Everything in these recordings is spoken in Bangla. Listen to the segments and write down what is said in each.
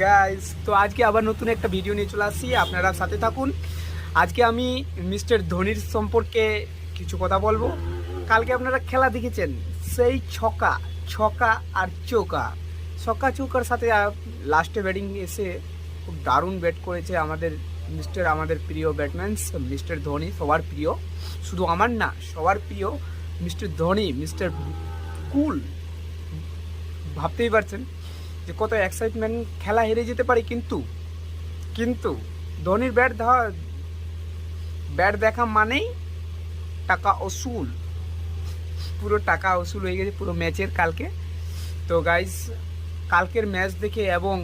গাইস, তো আজকে আবার নতুন একটা ভিডিও নিয়ে চলে আসছি, আপনারা সাথে থাকুন। আজকে আমি মিস্টার ধোনির সম্পর্কে কিছু কথা বলবো। কালকে আপনারা খেলা দেখেছেন, সেই ছক্কা ছক্কা আর চৌকা, ছক্কা চৌকার সাথে লাস্টে ব্যাটিং এসে খুব দারুণ ব্যাট করেছে আমাদের প্রিয় ব্যাটম্যান মিস্টার ধোনি। সবার প্রিয়, শুধু আমার না, সবার প্রিয় মিস্টার ধোনি, মিস্টার কুল। ভাবতেই পারছেন যে কত এক্সাইটমেন্ট, খেলা হেরে যেতে পারে, কিন্তু কিন্তু ধোনির ব্যাট দেখা মানেই টাকা অসুল, পুরো টাকা অসুল হয়ে গেছে পুরো ম্যাচের কালকে। তো গাইজ, কালকের ম্যাচ দেখে এবং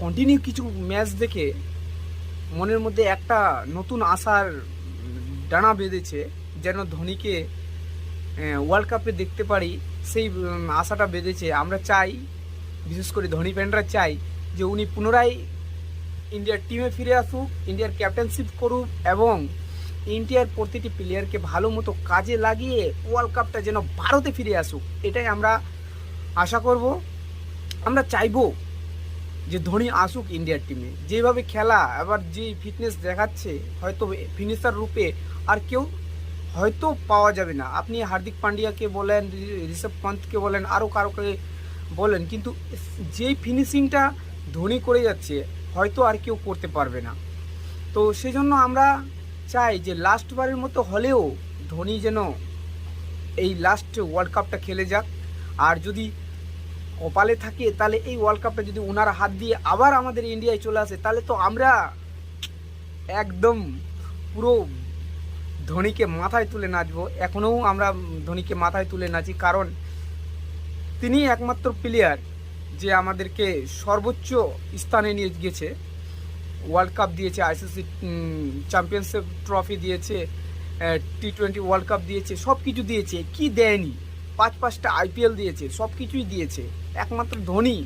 কন্টিনিউ কিছু ম্যাচ দেখে মনের মধ্যে একটা নতুন আশার ডানা বেঁধেছে, যেন ধোনিকে ওয়ার্ল্ড কাপে দেখতে পারি, সেই আশাটা বেঁধেছে। আমরা চাই, বিশেষ করে ধোনি ফ্যানরা চাই যে উনি পুনরায় ইন্ডিয়ার টিমে ফিরে আসুক, ইন্ডিয়ার ক্যাপ্টেনশিপ করুক এবং ইন্ডিয়ার প্রতিটি প্লেয়ারকে ভালো মতো কাজে লাগিয়ে ওয়ার্ল্ড কাপটা যেন ভারতে ফিরে আসুক, এটাই আমরা আশা করব। আমরা চাইবো যে ধোনি আসুক ইন্ডিয়ার টিমে। যেভাবে খেলা, আবার যে ফিটনেস দেখাচ্ছে, হয়তো ফিনিশার রূপে আর কেউ হয়তো পাওয়া যাবে না। আপনি হার্দিক পান্ডিয়াকে বলেন, ঋষভ পন্থকে বলেন, আরও কারোকে বলেন, কিন্তু যেই ফিনিশিংটা ধোনি করে যাচ্ছে হয়তো আর কেউ করতে পারবে না। তো সেজন্য আমরা চাই যে লাস্টবারের মতো হলেও ধোনি যেন এই লাস্ট ওয়ার্ল্ড কাপটা খেলে যাক। আর যদি কপালে থাকে তাহলে এই ওয়ার্ল্ড কাপটা যদি ওনার হাত দিয়ে আবার আমাদের ইন্ডিয়ায় চলে আসে, তাহলে তো আমরা একদম পুরো ধোনিকে মাথায় তুলে নাচবো। এখনও আমরা ধোনিকে মাথায় তুলে নাচি, কারণ তিনি একমাত্র প্লেয়ার যে আমাদেরকে সর্বোচ্চ স্থানে নিয়ে গেছে। ওয়ার্ল্ড কাপ দিয়েছে, আইসিসি চ্যাম্পিয়নশিপ ট্রফি দিয়েছে, টি-20 ওয়ার্ল্ড কাপ দিয়েছে, সব কিছু দিয়েছে। কি দেয়নি? পাঁচটা আইপিএল দিয়েছে, সব কিছুই দিয়েছে। একমাত্র ধোনি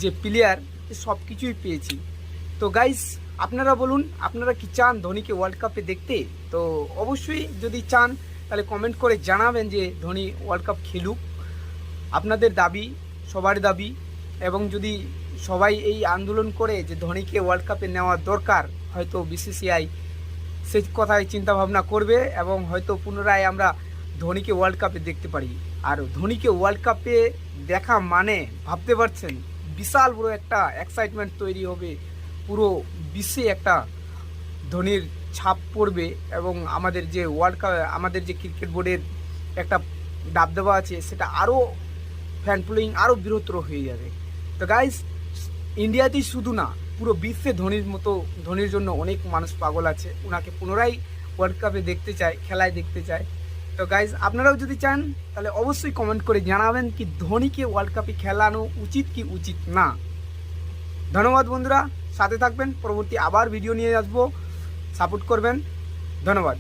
যে প্লেয়ার, সব কিছুই পেয়েছি। তো গাইস, আপনারা বলুন, আপনারা কি চান ধোনিকে ওয়ার্ল্ড কাপে দেখতে? তো অবশ্যই যদি চান তাহলে কমেন্ট করে জানাবেন যে ধোনি ওয়ার্ল্ড কাপ খেলুক। আপনাদের দাবি, সবার দাবি। এবং যদি সবাই এই আন্দোলন করে যে ধোনিকে ওয়ার্ল্ড কাপে নেওয়া দরকার, হয়তো বিসিসিআই সেই কথাই চিন্তাভাবনা করবে এবং হয়তো পুনরায় আমরা ধোনিকে ওয়ার্ল্ড কাপে দেখতে পারি। আর ধোনিকে ওয়ার্ল্ড কাপে দেখা মানে ভাবতে পারছেন, বিশাল বড় একটা এক্সাইটমেন্ট তৈরি হবে, পুরো বিশ্বে একটা ধোনির ছাপ পড়বে এবং আমাদের যে ওয়ার্ল্ড কাপ, আমাদের যে ক্রিকেট বোর্ডের একটা দাবদাবা আছে, সেটা আরও ফ্যান ফলোয়িং আরও বৃহত্তর হয়ে যাবে। তো গাইস, ইন্ডিয়াতেই শুধু না, পুরো বিশ্বে ধোনির জন্য অনেক মানুষ পাগল আছে, ওনাকে পুনরায় ওয়ার্ল্ড কাপে দেখতে চায়, খেলায় দেখতে চায়। তো গাইস, আপনারাও যদি চান তাহলে অবশ্যই কমেন্ট করে জানাবেন কি ধোনিকে ওয়ার্ল্ড কাপে খেলানো উচিত কি উচিত না। ধন্যবাদ বন্ধুরা, সাথে থাকবেন, পরবর্তী আবার ভিডিও নিয়ে আসবো, সাপোর্ট করবেন। ধন্যবাদ।